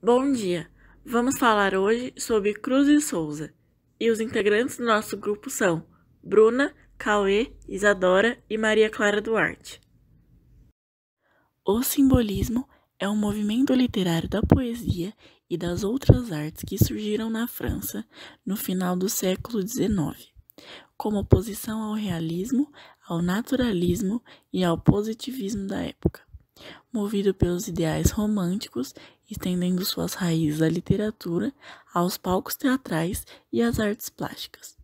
Bom dia! Vamos falar hoje sobre Cruz e Souza. E os integrantes do nosso grupo são Bruna, Cauê, Isadora e Maria Clara Duarte. O simbolismo é um movimento literário da poesia e das outras artes que surgiram na França no final do século XIX, como oposição ao realismo, ao naturalismo e ao positivismo da época. Movido pelos ideais românticos, estendendo suas raízes à literatura, aos palcos teatrais e às artes plásticas.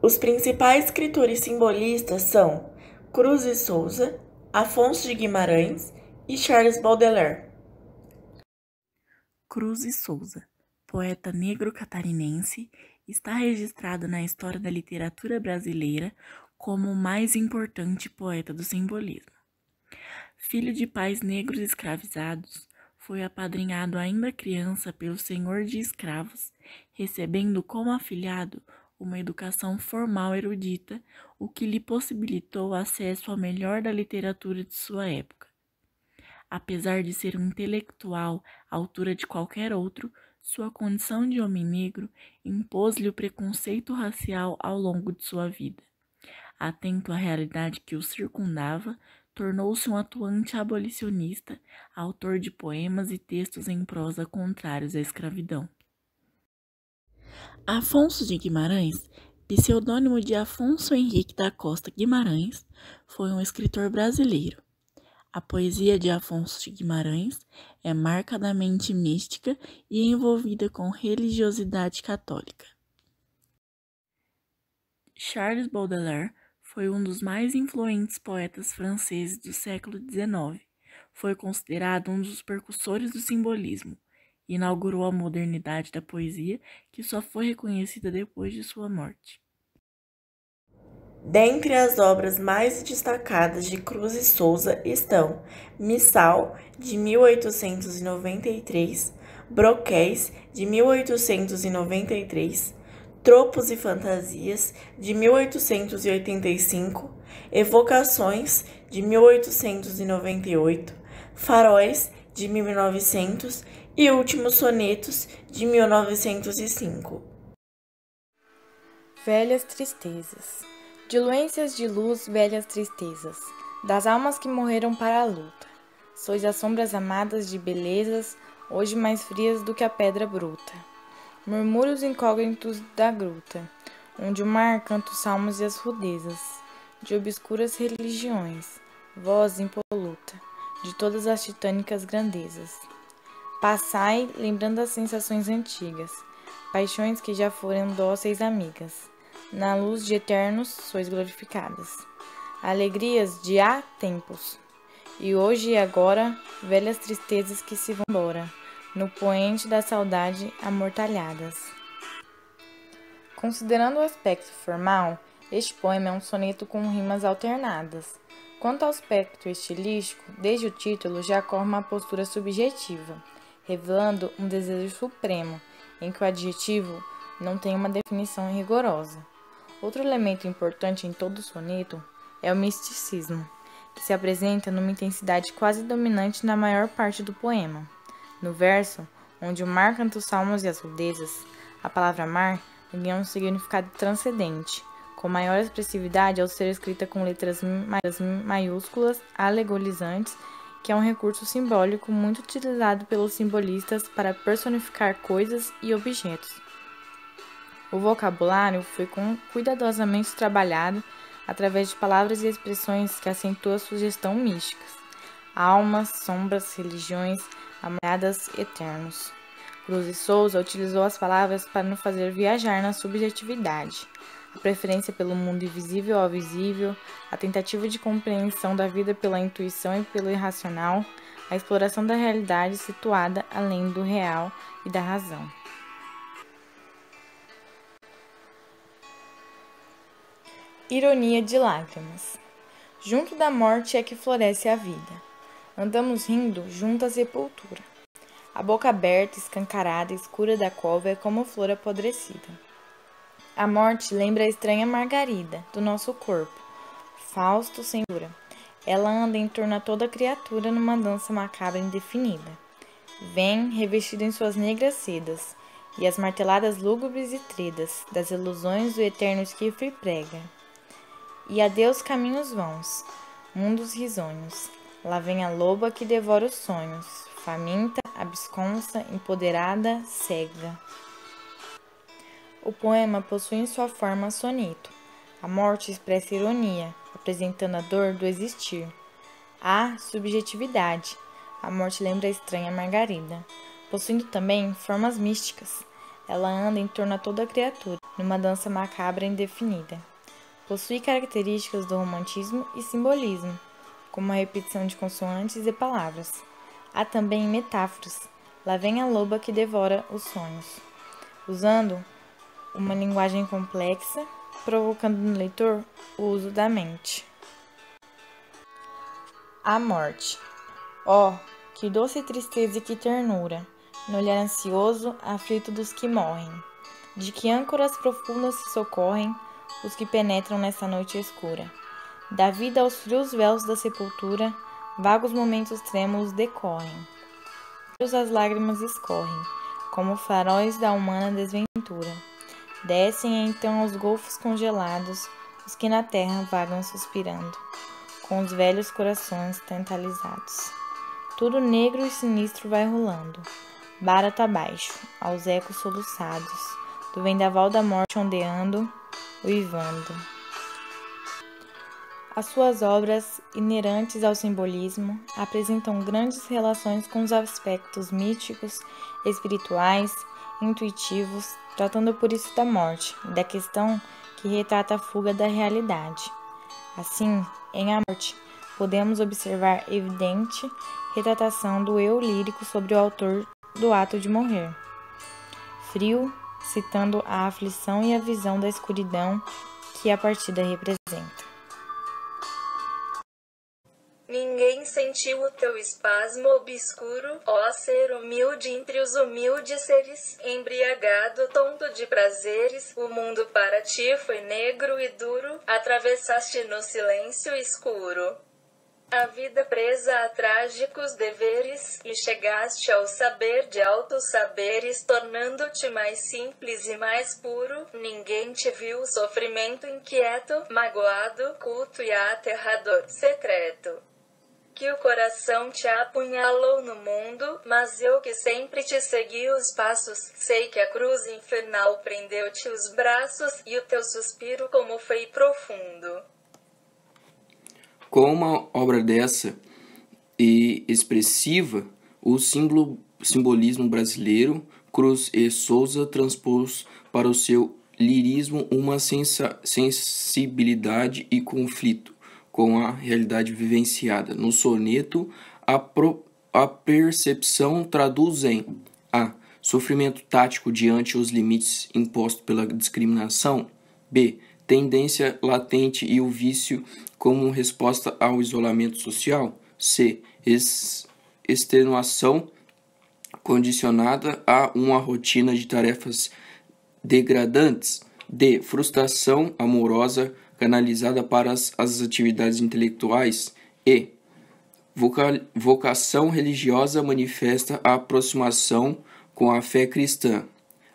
Os principais escritores simbolistas são Cruz e Souza, Afonso de Guimarães e Charles Baudelaire. Cruz e Souza, poeta negro catarinense, está registrado na história da literatura brasileira como o mais importante poeta do simbolismo. Filho de pais negros escravizados, foi apadrinhado ainda criança pelo senhor de escravos, recebendo como afilhado uma educação formal erudita, o que lhe possibilitou acesso ao melhor da literatura de sua época. Apesar de ser um intelectual à altura de qualquer outro, sua condição de homem negro impôs-lhe o preconceito racial ao longo de sua vida. Atento à realidade que o circundava, tornou-se um atuante abolicionista, autor de poemas e textos em prosa contrários à escravidão. Afonso de Guimarães, pseudônimo de Afonso Henrique da Costa Guimarães, foi um escritor brasileiro. A poesia de Afonso de Guimarães é marcadamente mística e envolvida com religiosidade católica. Charles Baudelaire foi um dos mais influentes poetas franceses do século XIX. Foi considerado um dos precursores do simbolismo. Inaugurou a modernidade da poesia, que só foi reconhecida depois de sua morte. Dentre as obras mais destacadas de Cruz e Souza estão Missal, de 1893, Broquéis, de 1893, Tropos e Fantasias, de 1885, Evocações, de 1898, Faróis, de 1900 e Últimos Sonetos, de 1905. Velhas tristezas. Diluências de luz, velhas tristezas, das almas que morreram para a luta. Sois as sombras amadas de belezas, hoje mais frias do que a pedra bruta. Murmúrios incógnitos da gruta, onde o mar canta os salmos e as rudezas, de obscuras religiões, voz impoluta, de todas as titânicas grandezas. Passai, lembrando as sensações antigas, paixões que já foram dóceis amigas. Na luz de eternos sois glorificadas, alegrias de há tempos, e hoje e agora, velhas tristezas que se vão embora, no poente da saudade amortalhadas. Considerando o aspecto formal, este poema é um soneto com rimas alternadas. Quanto ao aspecto estilístico, desde o título já corre uma postura subjetiva, revelando um desejo supremo, em que o adjetivo não tem uma definição rigorosa. Outro elemento importante em todo o soneto é o misticismo, que se apresenta numa intensidade quase dominante na maior parte do poema. No verso, onde o mar canta os salmos e as rudezas, a palavra mar ganha um significado transcendente, com maior expressividade ao ser escrita com letras maiúsculas alegorizantes, que é um recurso simbólico muito utilizado pelos simbolistas para personificar coisas e objetos. O vocabulário foi cuidadosamente trabalhado através de palavras e expressões que acentuam a sugestão místicas. Almas, sombras, religiões, amarradas, eternos. Cruz e Souza utilizou as palavras para nos fazer viajar na subjetividade, a preferência pelo mundo invisível ao visível, a tentativa de compreensão da vida pela intuição e pelo irracional, a exploração da realidade situada além do real e da razão. Ironia de lágrimas. Junto da morte é que floresce a vida. Andamos rindo junto à sepultura. A boca aberta, escancarada, escura da cova é como flor apodrecida. A morte lembra a estranha margarida do nosso corpo, Fausto sem cura. Ela anda em torno a toda criatura numa dança macabra indefinida. Vem, revestido em suas negras sedas, e as marteladas lúgubres e tredas das ilusões do eterno esquife prega. E adeus caminhos vãos, mundos risonhos, lá vem a loba que devora os sonhos, faminta, absconsa, empoderada, cega. O poema possui em sua forma soneto. A morte expressa ironia, apresentando a dor do existir. Há subjetividade. A morte lembra a estranha Margarida, possuindo também formas místicas. Ela anda em torno a toda criatura, numa dança macabra indefinida. Possui características do romantismo e simbolismo, como a repetição de consoantes e palavras. Há também metáforas. Lá vem a loba que devora os sonhos, usando uma linguagem complexa, provocando no leitor o uso da mente. A morte. Oh, que doce tristeza e que ternura, no olhar ansioso, aflito dos que morrem. De que âncoras profundas se socorrem os que penetram nessa noite escura. Da vida aos frios véus da sepultura, vagos momentos trêmulos decorrem. As lágrimas escorrem, como faróis da humana desventura. Descem então aos golfos congelados os que na terra vagam suspirando, com os velhos corações tantalizados. Tudo negro e sinistro vai rolando, barato abaixo, aos ecos soluçados, do vendaval da morte ondeando, uivando. As suas obras, inerentes ao simbolismo, apresentam grandes relações com os aspectos místicos, espirituais, intuitivos, tratando por isso da morte e da questão que retrata a fuga da realidade. Assim, em A Morte, podemos observar evidente retratação do eu lírico sobre o autor do ato de morrer. Frio, citando a aflição e a visão da escuridão que a partida representa. Ninguém sentiu o teu espasmo obscuro, ó ser humilde entre os humildes seres, embriagado, tonto de prazeres, o mundo para ti foi negro e duro, atravessaste no silêncio escuro a vida presa a trágicos deveres, e chegaste ao saber de altos saberes, tornando-te mais simples e mais puro. Ninguém te viu sofrimento inquieto, magoado, culto e aterrador, secreto. Que o coração te apunhalou no mundo, mas eu que sempre te segui os passos, sei que a cruz infernal prendeu-te os braços, e o teu suspiro como foi profundo. Com uma obra dessa e expressiva, o simbolismo brasileiro, Cruz e Souza transpôs para o seu lirismo uma sensibilidade e conflito com a realidade vivenciada. No soneto, a percepção traduz em A. Sofrimento tático diante os limites impostos pela discriminação. B. Tendência latente e o vício como resposta ao isolamento social. C. Extenuação condicionada a uma rotina de tarefas degradantes. D. Frustração amorosa canalizada para as atividades intelectuais. E. Vocação religiosa manifesta a aproximação com a fé cristã.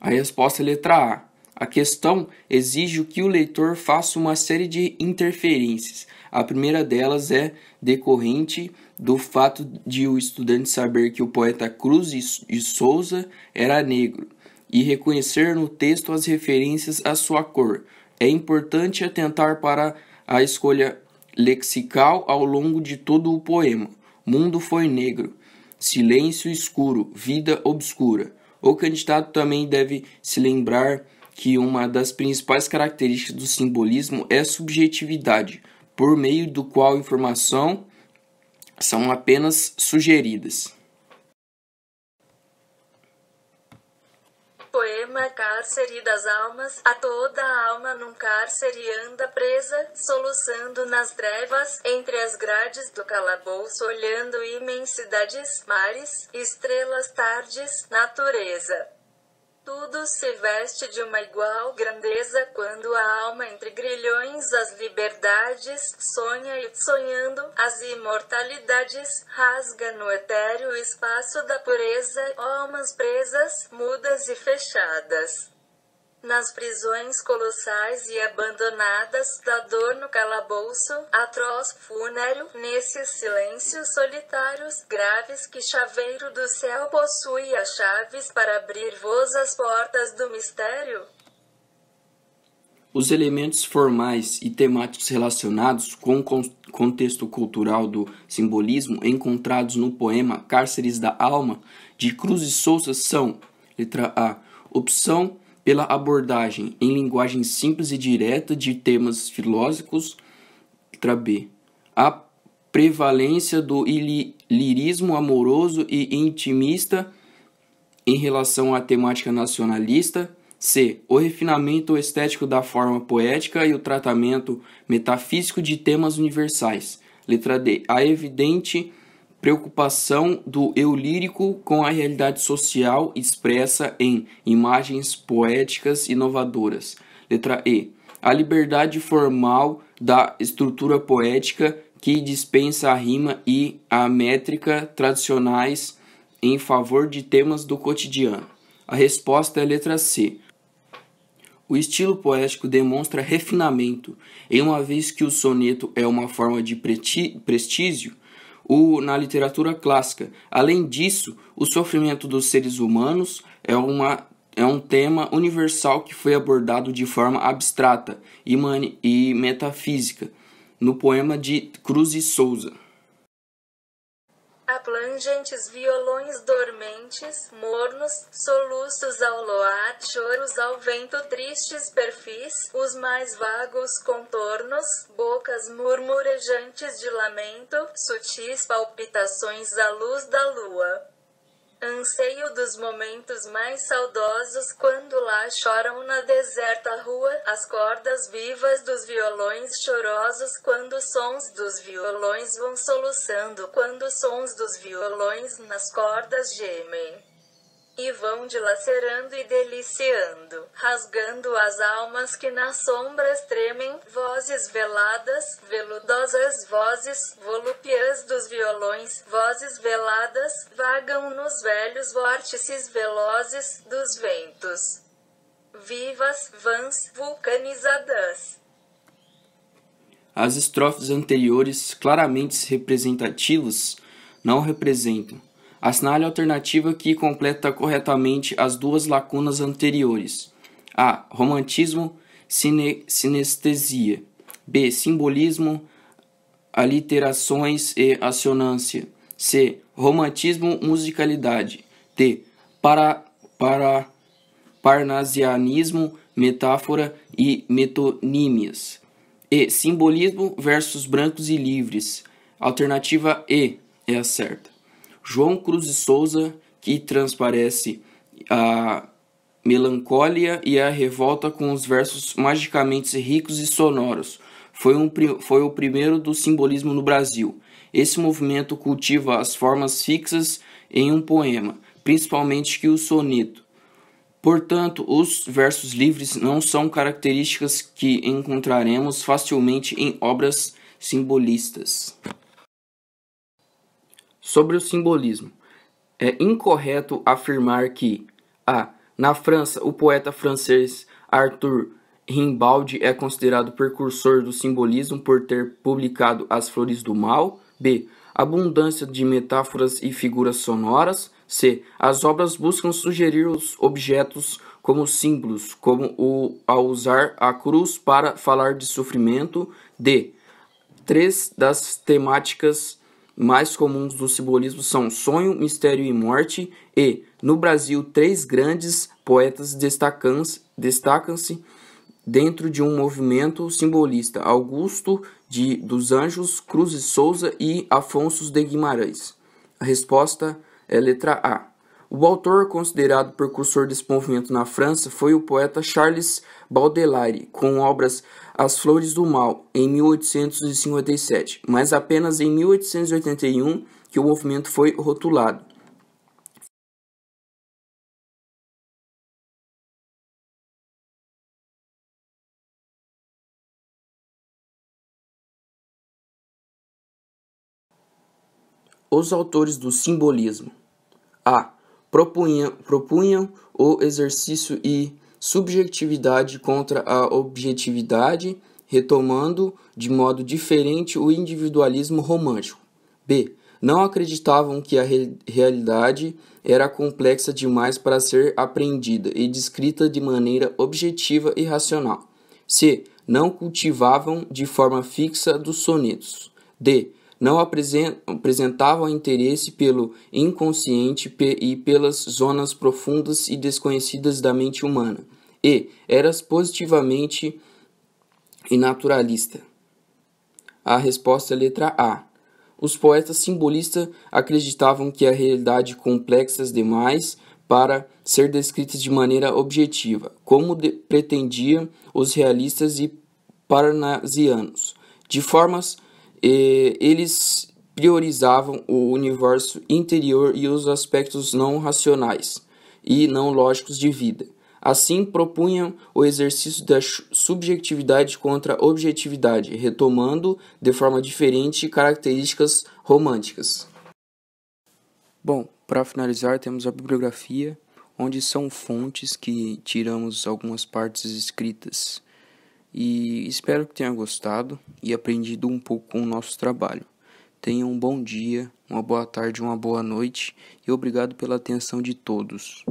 A resposta é letra A. A questão exige que o leitor faça uma série de interferências. A primeira delas é decorrente do fato de o estudante saber que o poeta Cruz de Souza era negro e reconhecer no texto as referências à sua cor. É importante atentar para a escolha lexical ao longo de todo o poema. Mundo foi negro, silêncio escuro, vida obscura. O candidato também deve se lembrar que uma das principais características do simbolismo é a subjetividade, por meio do qual informações são apenas sugeridas. Poema Cárcere das Almas. A toda a alma num cárcere anda presa, soluçando nas trevas, entre as grades do calabouço, olhando imensidades, mares, estrelas, tardes, natureza. Tudo se veste de uma igual grandeza quando a alma entre grilhões as liberdades sonha e sonhando as imortalidades rasga no etéreo espaço da pureza almas presas, mudas e fechadas. Nas prisões colossais e abandonadas da dor no calabouço, atroz funéreo, nesses silêncios solitários, graves que chaveiro do céu possui as chaves para abrir-vos as portas do mistério? Os elementos formais e temáticos relacionados com o contexto cultural do simbolismo encontrados no poema Cárceres da Alma, de Cruz e Souza são: letra A, opção pela abordagem em linguagem simples e direta de temas filosóficos. Letra B, a prevalência do lirismo amoroso e intimista em relação à temática nacionalista. C, o refinamento estético da forma poética e o tratamento metafísico de temas universais. Letra D, a evidente preocupação do eu lírico com a realidade social expressa em imagens poéticas inovadoras. Letra E, a liberdade formal da estrutura poética que dispensa a rima e a métrica tradicionais em favor de temas do cotidiano. A resposta é a letra C. O estilo poético demonstra refinamento, em uma vez que o soneto é uma forma de prestígio na literatura clássica. Além disso, o sofrimento dos seres humanos é um tema universal que foi abordado de forma abstrata e metafísica no poema de Cruz e Souza. Há plangentes violões dormentes, mornos, soluços ao luar, choros ao vento, tristes perfis, os mais vagos contornos, bocas murmurejantes de lamento, sutis palpitações à luz da lua. Anseio dos momentos mais saudosos quando lá choram na deserta rua as cordas vivas dos violões chorosos quando sons dos violões vão soluçando quando sons dos violões nas cordas gemem e vão dilacerando e deliciando, rasgando as almas que nas sombras tremem, vozes veladas, veludosas vozes, volúpias dos violões, vozes veladas, vagam nos velhos vórtices velozes dos ventos. Vivas, vãs, vulcanizadas. As estrofes anteriores, claramente representativas, não representam. Assinale a alternativa que completa corretamente as duas lacunas anteriores. A. Romantismo, sinestesia. B. Simbolismo, aliterações e assonância. C. Romantismo, musicalidade. D. Parnasianismo, metáfora e metonímias. E. Simbolismo, versos brancos e livres. Alternativa E é a certa. João Cruz e Souza, que transparece a melancolia e a revolta com os versos magicamente ricos e sonoros. Foi o primeiro do simbolismo no Brasil. Esse movimento cultiva as formas fixas em um poema, principalmente que o soneto. Portanto, os versos livres não são características que encontraremos facilmente em obras simbolistas. Sobre o simbolismo, é incorreto afirmar que a. Na França, o poeta francês Arthur Rimbaud é considerado precursor do simbolismo por ter publicado As Flores do Mal. B. Abundância de metáforas e figuras sonoras. C. As obras buscam sugerir os objetos como símbolos, como ao usar a cruz para falar de sofrimento. D. 3 das temáticas mais comuns do simbolismo são sonho, mistério e morte. E, no Brasil, 3 grandes poetas destacam-se dentro de um movimento simbolista: Augusto dos Anjos, Cruz e Souza e Afonso de Guimarães. A resposta é letra A. O autor considerado precursor desse movimento na França foi o poeta Charles Baudelaire, com obras As Flores do Mal, em 1857, mas apenas em 1881 que o movimento foi rotulado. Os autores do simbolismo. A. Propunham o exercício e subjetividade contra a objetividade, retomando de modo diferente o individualismo romântico. B. Não acreditavam que a realidade era complexa demais para ser apreendida e descrita de maneira objetiva e racional. C. Não cultivavam de forma fixa dos sonetos. D. Não apresentavam interesse pelo inconsciente e pelas zonas profundas e desconhecidas da mente humana. E. Eras positivamente e naturalista. A resposta é a letra A. Os poetas simbolistas acreditavam que a realidade complexa demais para ser descrita de maneira objetiva, como pretendiam os realistas e parnasianos. De formas, eles priorizavam o universo interior e os aspectos não racionais e não lógicos de vida. Assim, propunham o exercício da subjetividade contra a objetividade, retomando de forma diferente características românticas. Bom, para finalizar, temos a bibliografia, onde são fontes que tiramos algumas partes escritas. E espero que tenha gostado e aprendido um pouco com o nosso trabalho. Tenham um bom dia, uma boa tarde, uma boa noite e obrigado pela atenção de todos.